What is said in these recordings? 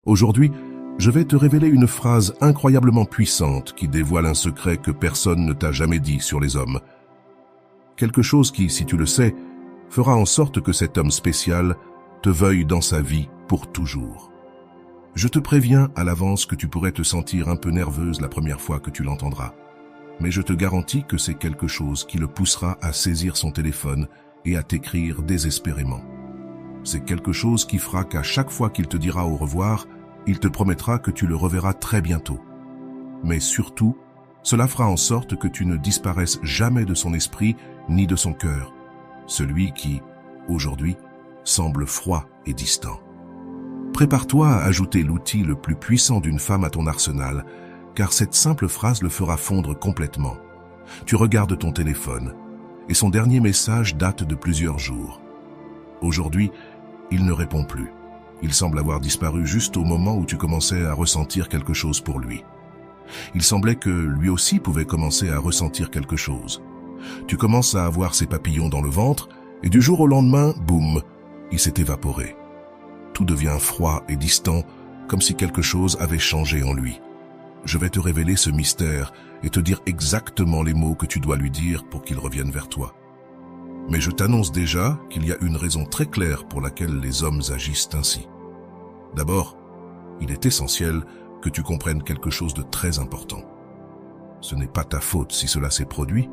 Aujourd'hui, je vais te révéler une phrase incroyablement puissante qui dévoile un secret que personne ne t'a jamais dit sur les hommes. Quelque chose qui, si tu le sais, fera en sorte que cet homme spécial te veuille dans sa vie pour toujours. Je te préviens à l'avance que tu pourrais te sentir un peu nerveuse la première fois que tu l'entendras. Mais je te garantis que c'est quelque chose qui le poussera à saisir son téléphone et à t'écrire désespérément. C'est quelque chose qui fera qu'à chaque fois qu'il te dira au revoir, il te promettra que tu le reverras très bientôt. Mais surtout, cela fera en sorte que tu ne disparaisses jamais de son esprit ni de son cœur, celui qui, aujourd'hui, semble froid et distant. Prépare-toi à ajouter l'outil le plus puissant d'une femme à ton arsenal, car cette simple phrase le fera fondre complètement. Tu regardes ton téléphone, et son dernier message date de plusieurs jours. Aujourd'hui, il ne répond plus. Il semble avoir disparu juste au moment où tu commençais à ressentir quelque chose pour lui. Il semblait que lui aussi pouvait commencer à ressentir quelque chose. Tu commences à avoir ses papillons dans le ventre, et du jour au lendemain, boum, il s'est évaporé. Tout devient froid et distant, comme si quelque chose avait changé en lui. Je vais te révéler ce mystère et te dire exactement les mots que tu dois lui dire pour qu'il revienne vers toi. Mais je t'annonce déjà qu'il y a une raison très claire pour laquelle les hommes agissent ainsi. D'abord, il est essentiel que tu comprennes quelque chose de très important. Ce n'est pas ta faute si cela s'est produit.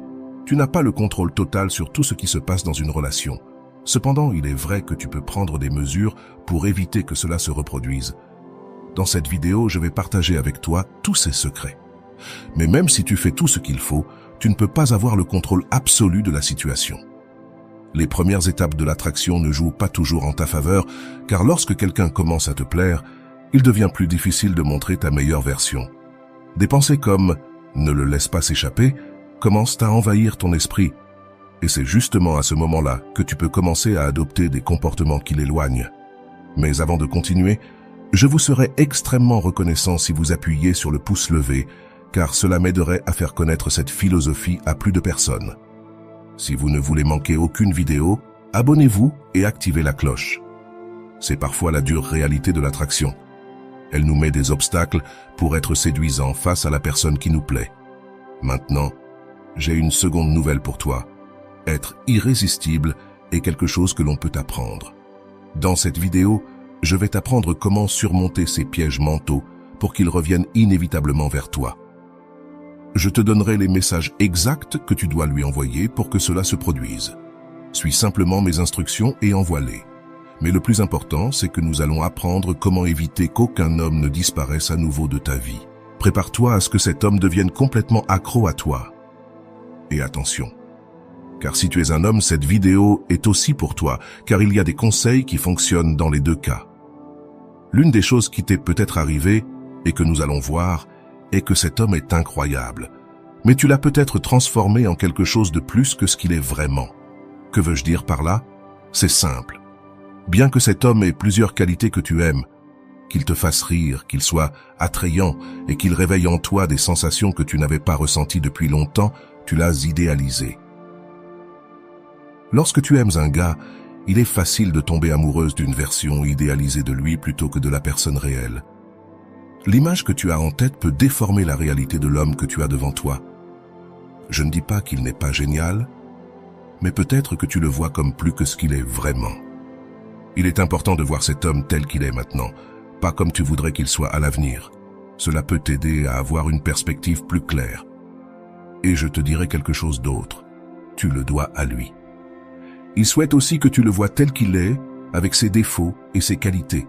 Tu n'as pas le contrôle total sur tout ce qui se passe dans une relation. Cependant, il est vrai que tu peux prendre des mesures pour éviter que cela se reproduise. Dans cette vidéo, je vais partager avec toi tous ces secrets. Mais même si tu fais tout ce qu'il faut, tu ne peux pas avoir le contrôle absolu de la situation. Les premières étapes de l'attraction ne jouent pas toujours en ta faveur, car lorsque quelqu'un commence à te plaire, il devient plus difficile de montrer ta meilleure version. Des pensées comme « ne le laisse pas s'échapper » commencent à envahir ton esprit. Et c'est justement à ce moment-là que tu peux commencer à adopter des comportements qui l'éloignent. Mais avant de continuer, je vous serais extrêmement reconnaissant si vous appuyiez sur le pouce levé, car cela m'aiderait à faire connaître cette philosophie à plus de personnes. Si vous ne voulez manquer aucune vidéo, abonnez-vous et activez la cloche. C'est parfois la dure réalité de l'attraction. Elle nous met des obstacles pour être séduisants face à la personne qui nous plaît. Maintenant, j'ai une seconde nouvelle pour toi. Être irrésistible est quelque chose que l'on peut apprendre. Dans cette vidéo, je vais t'apprendre comment surmonter ces pièges mentaux pour qu'ils reviennent inévitablement vers toi. Je te donnerai les messages exacts que tu dois lui envoyer pour que cela se produise. Suis simplement mes instructions et envoie-les. Mais le plus important, c'est que nous allons apprendre comment éviter qu'aucun homme ne disparaisse à nouveau de ta vie. Prépare-toi à ce que cet homme devienne complètement accro à toi. Et attention, car si tu es un homme, cette vidéo est aussi pour toi, car il y a des conseils qui fonctionnent dans les deux cas. L'une des choses qui t'est peut-être arrivée, et que nous allons voir, est que cet homme est incroyable. Mais tu l'as peut-être transformé en quelque chose de plus que ce qu'il est vraiment. Que veux-je dire par là? C'est simple. Bien que cet homme ait plusieurs qualités que tu aimes, qu'il te fasse rire, qu'il soit attrayant et qu'il réveille en toi des sensations que tu n'avais pas ressenties depuis longtemps, tu l'as idéalisé. Lorsque tu aimes un gars, il est facile de tomber amoureuse d'une version idéalisée de lui plutôt que de la personne réelle. L'image que tu as en tête peut déformer la réalité de l'homme que tu as devant toi. Je ne dis pas qu'il n'est pas génial, mais peut-être que tu le vois comme plus que ce qu'il est vraiment. Il est important de voir cet homme tel qu'il est maintenant, pas comme tu voudrais qu'il soit à l'avenir. Cela peut t'aider à avoir une perspective plus claire. Et je te dirai quelque chose d'autre. Tu le dois à lui. Il souhaite aussi que tu le vois tel qu'il est, avec ses défauts et ses qualités.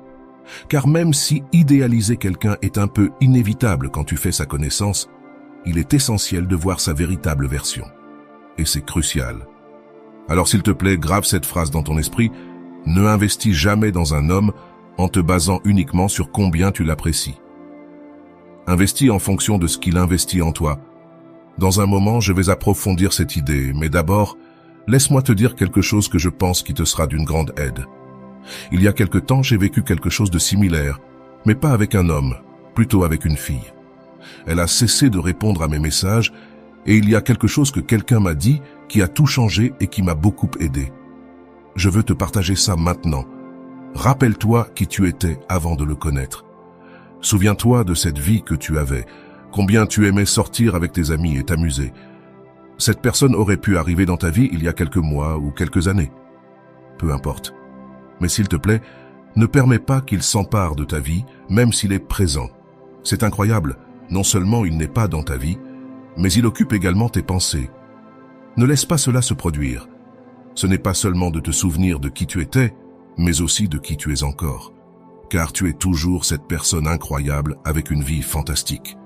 Car même si idéaliser quelqu'un est un peu inévitable quand tu fais sa connaissance, il est essentiel de voir sa véritable version. Et c'est crucial. Alors s'il te plaît, grave cette phrase dans ton esprit, ne investis jamais dans un homme en te basant uniquement sur combien tu l'apprécies. Investis en fonction de ce qu'il investit en toi. Dans un moment, je vais approfondir cette idée, mais d'abord, laisse-moi te dire quelque chose que je pense qui te sera d'une grande aide. Il y a quelque temps, j'ai vécu quelque chose de similaire, mais pas avec un homme, plutôt avec une fille. Elle a cessé de répondre à mes messages, et il y a quelque chose que quelqu'un m'a dit qui a tout changé et qui m'a beaucoup aidé. Je veux te partager ça maintenant. Rappelle-toi qui tu étais avant de le connaître. Souviens-toi de cette vie que tu avais, combien tu aimais sortir avec tes amis et t'amuser. Cette personne aurait pu arriver dans ta vie il y a quelques mois ou quelques années. Peu importe. Mais s'il te plaît, ne permets pas qu'il s'empare de ta vie, même s'il est présent. C'est incroyable, non seulement il n'est pas dans ta vie, mais il occupe également tes pensées. Ne laisse pas cela se produire. Ce n'est pas seulement de te souvenir de qui tu étais, mais aussi de qui tu es encore. Car tu es toujours cette personne incroyable avec une vie fantastique.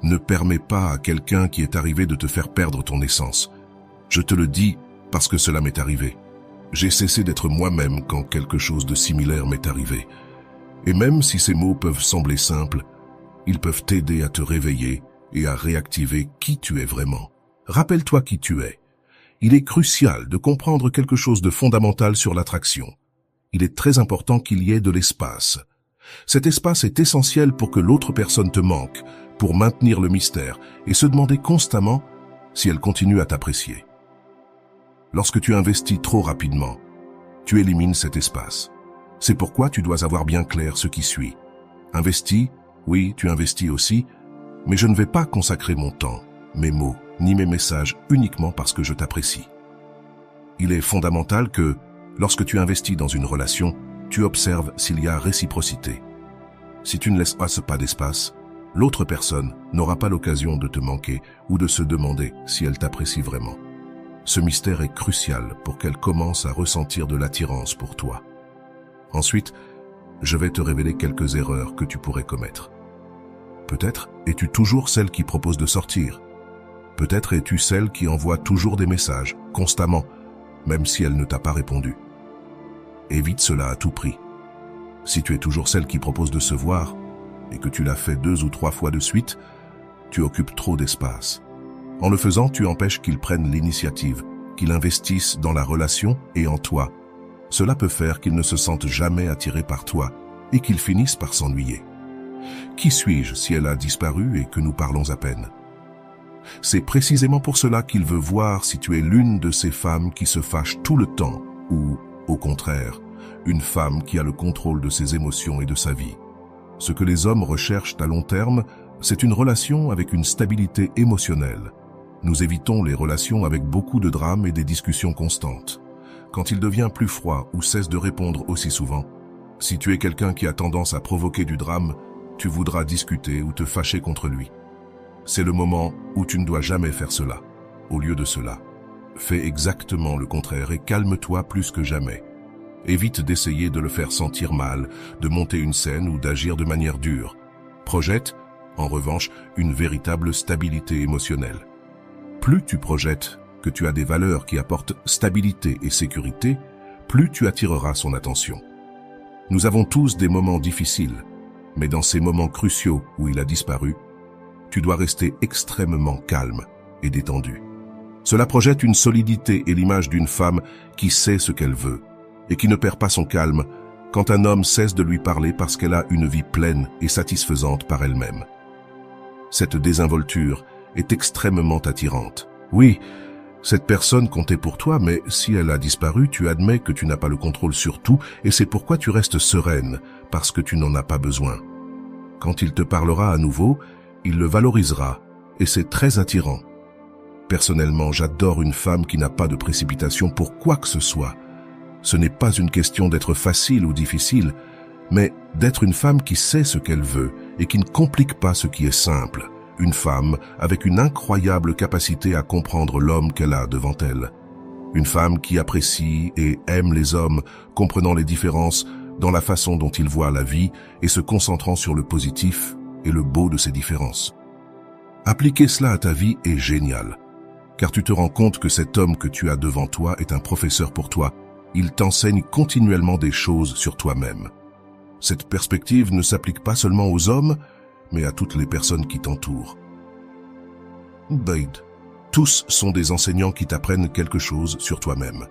Ne permets pas à quelqu'un qui est arrivé de te faire perdre ton essence. Je te le dis parce que cela m'est arrivé. J'ai cessé d'être moi-même quand quelque chose de similaire m'est arrivé. Et même si ces mots peuvent sembler simples, ils peuvent t'aider à te réveiller et à réactiver qui tu es vraiment. Rappelle-toi qui tu es. Il est crucial de comprendre quelque chose de fondamental sur l'attraction. Il est très important qu'il y ait de l'espace. Cet espace est essentiel pour que l'autre personne te manque, pour maintenir le mystère et se demander constamment si elle continue à t'apprécier. Lorsque tu investis trop rapidement, tu élimines cet espace. C'est pourquoi tu dois avoir bien clair ce qui suit. Investis, oui, tu investis aussi, mais je ne vais pas consacrer mon temps, mes mots, ni mes messages uniquement parce que je t'apprécie. Il est fondamental que, lorsque tu investis dans une relation, tu observes s'il y a réciprocité. Si tu ne laisses pas d'espace, l'autre personne n'aura pas l'occasion de te manquer ou de se demander si elle t'apprécie vraiment. Ce mystère est crucial pour qu'elle commence à ressentir de l'attirance pour toi. Ensuite, je vais te révéler quelques erreurs que tu pourrais commettre. Peut-être es-tu toujours celle qui propose de sortir. Peut-être es-tu celle qui envoie toujours des messages, constamment, même si elle ne t'a pas répondu. Évite cela à tout prix. Si tu es toujours celle qui propose de se voir, et que tu l'as fait 2 ou 3 fois de suite, tu occupes trop d'espace. En le faisant, tu empêches qu'ils prennent l'initiative, qu'ils investissent dans la relation et en toi. Cela peut faire qu'ils ne se sentent jamais attirés par toi et qu'ils finissent par s'ennuyer. Qui suis-je si elle a disparu et que nous parlons à peine? C'est précisément pour cela qu'il veut voir si tu es l'une de ces femmes qui se fâchent tout le temps ou, au contraire, une femme qui a le contrôle de ses émotions et de sa vie. Ce que les hommes recherchent à long terme, c'est une relation avec une stabilité émotionnelle. Nous évitons les relations avec beaucoup de drames et des discussions constantes. Quand il devient plus froid ou cesse de répondre aussi souvent, si tu es quelqu'un qui a tendance à provoquer du drame, tu voudras discuter ou te fâcher contre lui. C'est le moment où tu ne dois jamais faire cela. Au lieu de cela, fais exactement le contraire et calme-toi plus que jamais. Évite d'essayer de le faire sentir mal, de monter une scène ou d'agir de manière dure. Projette, en revanche, une véritable stabilité émotionnelle. Plus tu projettes que tu as des valeurs qui apportent stabilité et sécurité, plus tu attireras son attention. Nous avons tous des moments difficiles, mais dans ces moments cruciaux où il a disparu, tu dois rester extrêmement calme et détendu. Cela projette une solidité et l'image d'une femme qui sait ce qu'elle veut et qui ne perd pas son calme quand un homme cesse de lui parler parce qu'elle a une vie pleine et satisfaisante par elle-même. Cette désinvolture est extrêmement attirante. Oui, cette personne comptait pour toi, mais si elle a disparu, tu admets que tu n'as pas le contrôle sur tout et c'est pourquoi tu restes sereine, parce que tu n'en as pas besoin. Quand il te parlera à nouveau, il le valorisera et c'est très attirant. Personnellement, j'adore une femme qui n'a pas de précipitation pour quoi que ce soit. Ce n'est pas une question d'être facile ou difficile, mais d'être une femme qui sait ce qu'elle veut et qui ne complique pas ce qui est simple. Une femme avec une incroyable capacité à comprendre l'homme qu'elle a devant elle. Une femme qui apprécie et aime les hommes, comprenant les différences dans la façon dont ils voient la vie et se concentrant sur le positif et le beau de ces différences. Appliquer cela à ta vie est génial, car tu te rends compte que cet homme que tu as devant toi est un professeur pour toi. Il t'enseigne continuellement des choses sur toi-même. Cette perspective ne s'applique pas seulement aux hommes, mais à toutes les personnes qui t'entourent. Bade, tous sont des enseignants qui t'apprennent quelque chose sur toi-même.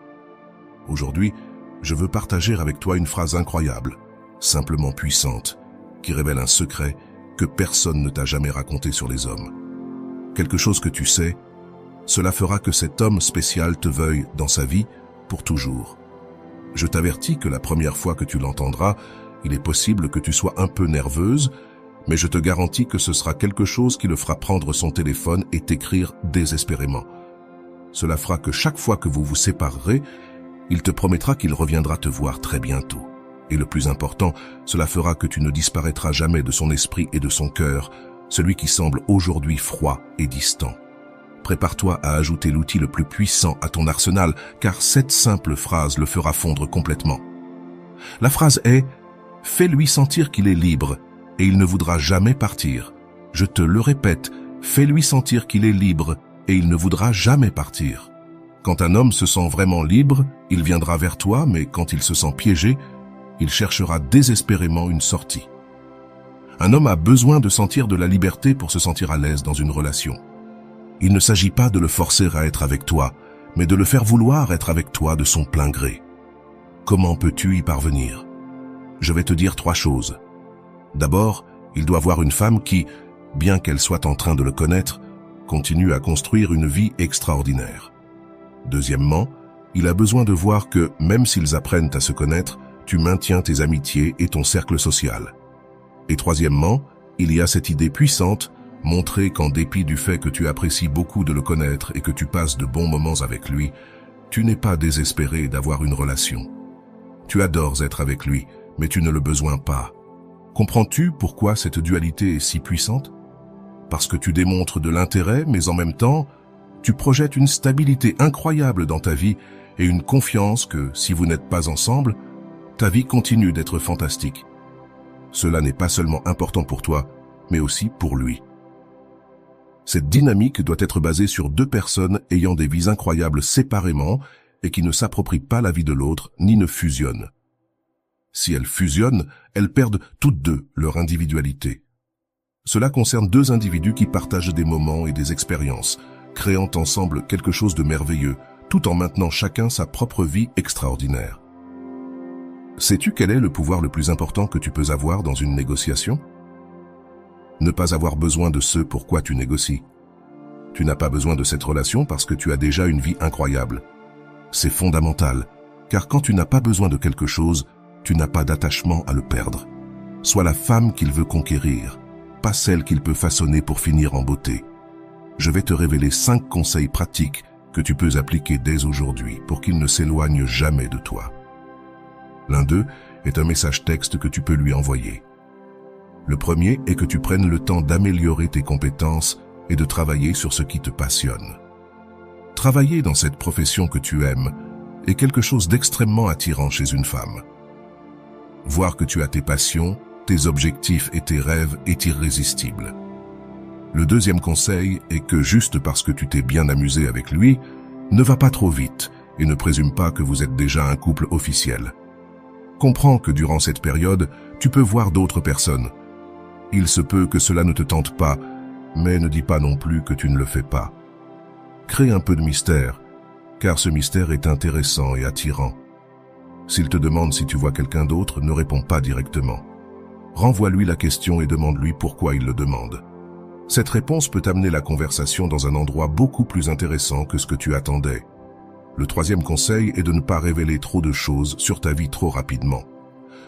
Aujourd'hui, je veux partager avec toi une phrase incroyable, simplement puissante, qui révèle un secret que personne ne t'a jamais raconté sur les hommes. Quelque chose que tu sais, cela fera que cet homme spécial te veuille dans sa vie pour toujours. Je t'avertis que la première fois que tu l'entendras, il est possible que tu sois un peu nerveuse, mais je te garantis que ce sera quelque chose qui le fera prendre son téléphone et t'écrire désespérément. Cela fera que chaque fois que vous vous séparerez, il te promettra qu'il reviendra te voir très bientôt. Et le plus important, cela fera que tu ne disparaîtras jamais de son esprit et de son cœur, celui qui semble aujourd'hui froid et distant. Prépare-toi à ajouter l'outil le plus puissant à ton arsenal, car cette simple phrase le fera fondre complètement. La phrase est « Fais-lui sentir qu'il est libre et il ne voudra jamais partir. » Je te le répète, fais-lui sentir qu'il est libre et il ne voudra jamais partir. Quand un homme se sent vraiment libre, il viendra vers toi, mais quand il se sent piégé, il cherchera désespérément une sortie. Un homme a besoin de sentir de la liberté pour se sentir à l'aise dans une relation. Il ne s'agit pas de le forcer à être avec toi, mais de le faire vouloir être avec toi de son plein gré. Comment peux-tu y parvenir? Je vais te dire 3 choses. D'abord, il doit voir une femme qui, bien qu'elle soit en train de le connaître, continue à construire une vie extraordinaire. Deuxièmement, il a besoin de voir que, même s'ils apprennent à se connaître, tu maintiens tes amitiés et ton cercle social. Et troisièmement, il y a cette idée puissante, montrer qu'en dépit du fait que tu apprécies beaucoup de le connaître et que tu passes de bons moments avec lui, tu n'es pas désespéré d'avoir une relation. Tu adores être avec lui, mais tu ne le besoins pas. Comprends-tu pourquoi cette dualité est si puissante? Parce que tu démontres de l'intérêt, mais en même temps, tu projettes une stabilité incroyable dans ta vie et une confiance que, si vous n'êtes pas ensemble, ta vie continue d'être fantastique. Cela n'est pas seulement important pour toi, mais aussi pour lui. Cette dynamique doit être basée sur 2 personnes ayant des vies incroyables séparément et qui ne s'approprient pas la vie de l'autre ni ne fusionnent. Si elles fusionnent, elles perdent toutes 2 leur individualité. Cela concerne 2 individus qui partagent des moments et des expériences, créant ensemble quelque chose de merveilleux, tout en maintenant chacun sa propre vie extraordinaire. Sais-tu quel est le pouvoir le plus important que tu peux avoir dans une négociation? Ne pas avoir besoin de ce pourquoi tu négocies. Tu n'as pas besoin de cette relation parce que tu as déjà une vie incroyable. C'est fondamental, car quand tu n'as pas besoin de quelque chose, tu n'as pas d'attachement à le perdre. Sois la femme qu'il veut conquérir, pas celle qu'il peut façonner pour finir en beauté. Je vais te révéler 5 conseils pratiques que tu peux appliquer dès aujourd'hui pour qu'il ne s'éloigne jamais de toi. L'un d'eux est un message texte que tu peux lui envoyer. Le premier est que tu prennes le temps d'améliorer tes compétences et de travailler sur ce qui te passionne. Travailler dans cette profession que tu aimes est quelque chose d'extrêmement attirant chez une femme. Voir que tu as tes passions, tes objectifs et tes rêves est irrésistible. Le deuxième conseil est que juste parce que tu t'es bien amusé avec lui, ne va pas trop vite et ne présume pas que vous êtes déjà un couple officiel. Comprends que durant cette période, tu peux voir d'autres personnes. Il se peut que cela ne te tente pas, mais ne dis pas non plus que tu ne le fais pas. Crée un peu de mystère, car ce mystère est intéressant et attirant. S'il te demande si tu vois quelqu'un d'autre, ne réponds pas directement. Renvoie-lui la question et demande-lui pourquoi il le demande. Cette réponse peut amener la conversation dans un endroit beaucoup plus intéressant que ce que tu attendais. Le troisième conseil est de ne pas révéler trop de choses sur ta vie trop rapidement.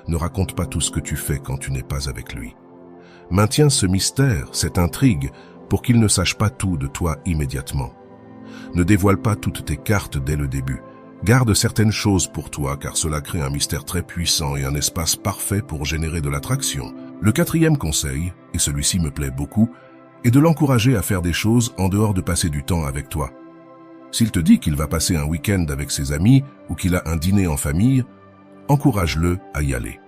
Ne raconte pas tout ce que tu fais quand tu n'es pas avec lui. Maintiens ce mystère, cette intrigue, pour qu'il ne sache pas tout de toi immédiatement. Ne dévoile pas toutes tes cartes dès le début. Garde certaines choses pour toi car cela crée un mystère très puissant et un espace parfait pour générer de l'attraction. Le quatrième conseil, et celui-ci me plaît beaucoup, est de l'encourager à faire des choses en dehors de passer du temps avec toi. S'il te dit qu'il va passer un week-end avec ses amis ou qu'il a un dîner en famille, encourage-le à y aller.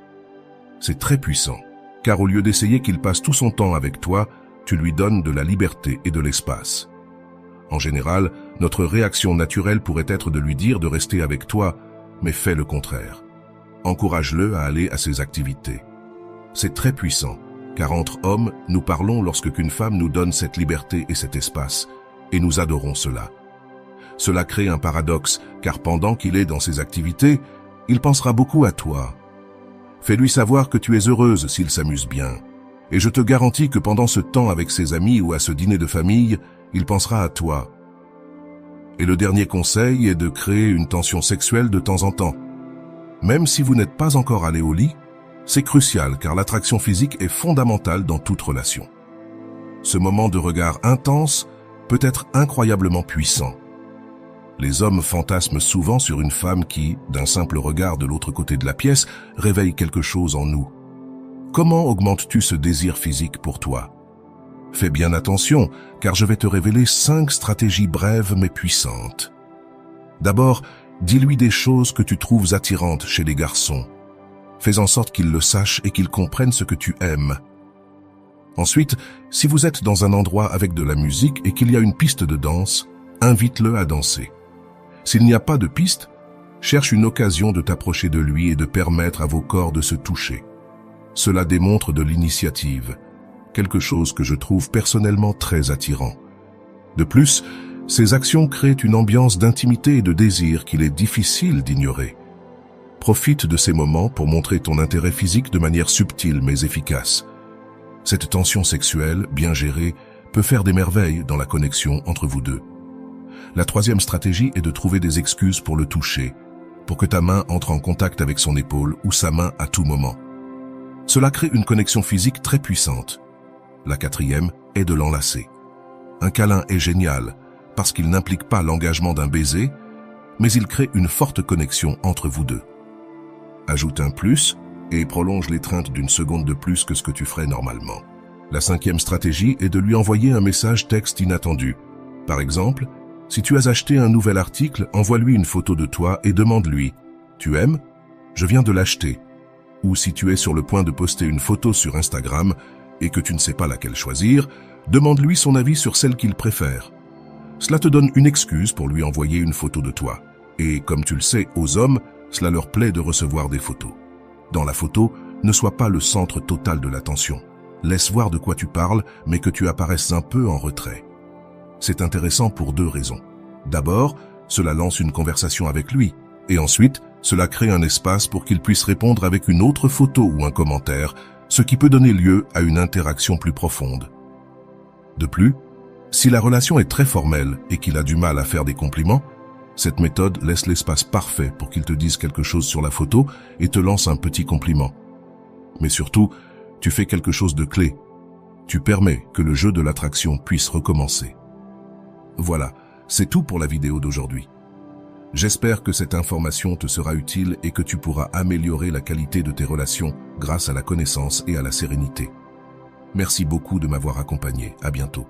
C'est très puissant, car au lieu d'essayer qu'il passe tout son temps avec toi, tu lui donnes de la liberté et de l'espace. En général, notre réaction naturelle pourrait être de lui dire de rester avec toi, mais fais le contraire. Encourage-le à aller à ses activités. C'est très puissant, car entre hommes, nous parlons lorsque qu'une femme nous donne cette liberté et cet espace, et nous adorons cela. Cela crée un paradoxe, car pendant qu'il est dans ses activités, il pensera beaucoup à toi. Fais-lui savoir que tu es heureuse s'il s'amuse bien. Et je te garantis que pendant ce temps avec ses amis ou à ce dîner de famille, il pensera à toi. Et le dernier conseil est de créer une tension sexuelle de temps en temps. Même si vous n'êtes pas encore allé au lit, C'est crucial car l'attraction physique est fondamentale dans toute relation. Ce moment de regard intense peut être incroyablement puissant. Les hommes fantasment souvent sur une femme qui, d'un simple regard de l'autre côté de la pièce, réveille quelque chose en nous. Comment augmentes-tu ce désir physique pour toi? Fais bien attention, car je vais te révéler 5 stratégies brèves mais puissantes. D'abord, dis-lui des choses que tu trouves attirantes chez les garçons. Fais en sorte qu'ils le sachent et qu'ils comprennent ce que tu aimes. Ensuite, si vous êtes dans un endroit avec de la musique et qu'il y a une piste de danse, invite-le à danser. S'il n'y a pas de piste, cherche une occasion de t'approcher de lui et de permettre à vos corps de se toucher. Cela démontre de l'initiative, quelque chose que je trouve personnellement très attirant. De plus, ces actions créent une ambiance d'intimité et de désir qu'il est difficile d'ignorer. Profite de ces moments pour montrer ton intérêt physique de manière subtile mais efficace. Cette tension sexuelle, bien gérée, peut faire des merveilles dans la connexion entre vous deux. La troisième stratégie est de trouver des excuses pour le toucher, pour que ta main entre en contact avec son épaule ou sa main à tout moment. Cela crée une connexion physique très puissante. La quatrième est de l'enlacer. Un câlin est génial parce qu'il n'implique pas l'engagement d'un baiser, mais il crée une forte connexion entre vous deux. Ajoute un plus et prolonge l'étreinte d'une seconde de plus que ce que tu ferais normalement. La cinquième stratégie est de lui envoyer un message texte inattendu. Par exemple, si tu as acheté un nouvel article, envoie-lui une photo de toi et demande-lui « Tu aimes ? Je viens de l'acheter » ou si tu es sur le point de poster une photo sur Instagram et que tu ne sais pas laquelle choisir, demande-lui son avis sur celle qu'il préfère. Cela te donne une excuse pour lui envoyer une photo de toi. Et comme tu le sais, aux hommes, cela leur plaît de recevoir des photos. Dans la photo, ne sois pas le centre total de l'attention. Laisse voir de quoi tu parles, mais que tu apparaisses un peu en retrait. C'est intéressant pour 2 raisons. D'abord, cela lance une conversation avec lui. Et ensuite, cela crée un espace pour qu'il puisse répondre avec une autre photo ou un commentaire, ce qui peut donner lieu à une interaction plus profonde. De plus, si la relation est très formelle et qu'il a du mal à faire des compliments, cette méthode laisse l'espace parfait pour qu'il te dise quelque chose sur la photo et te lance un petit compliment. Mais surtout, tu fais quelque chose de clé. Tu permets que le jeu de l'attraction puisse recommencer. Voilà, c'est tout pour la vidéo d'aujourd'hui. J'espère que cette information te sera utile et que tu pourras améliorer la qualité de tes relations grâce à la connaissance et à la sérénité. Merci beaucoup de m'avoir accompagné. À bientôt.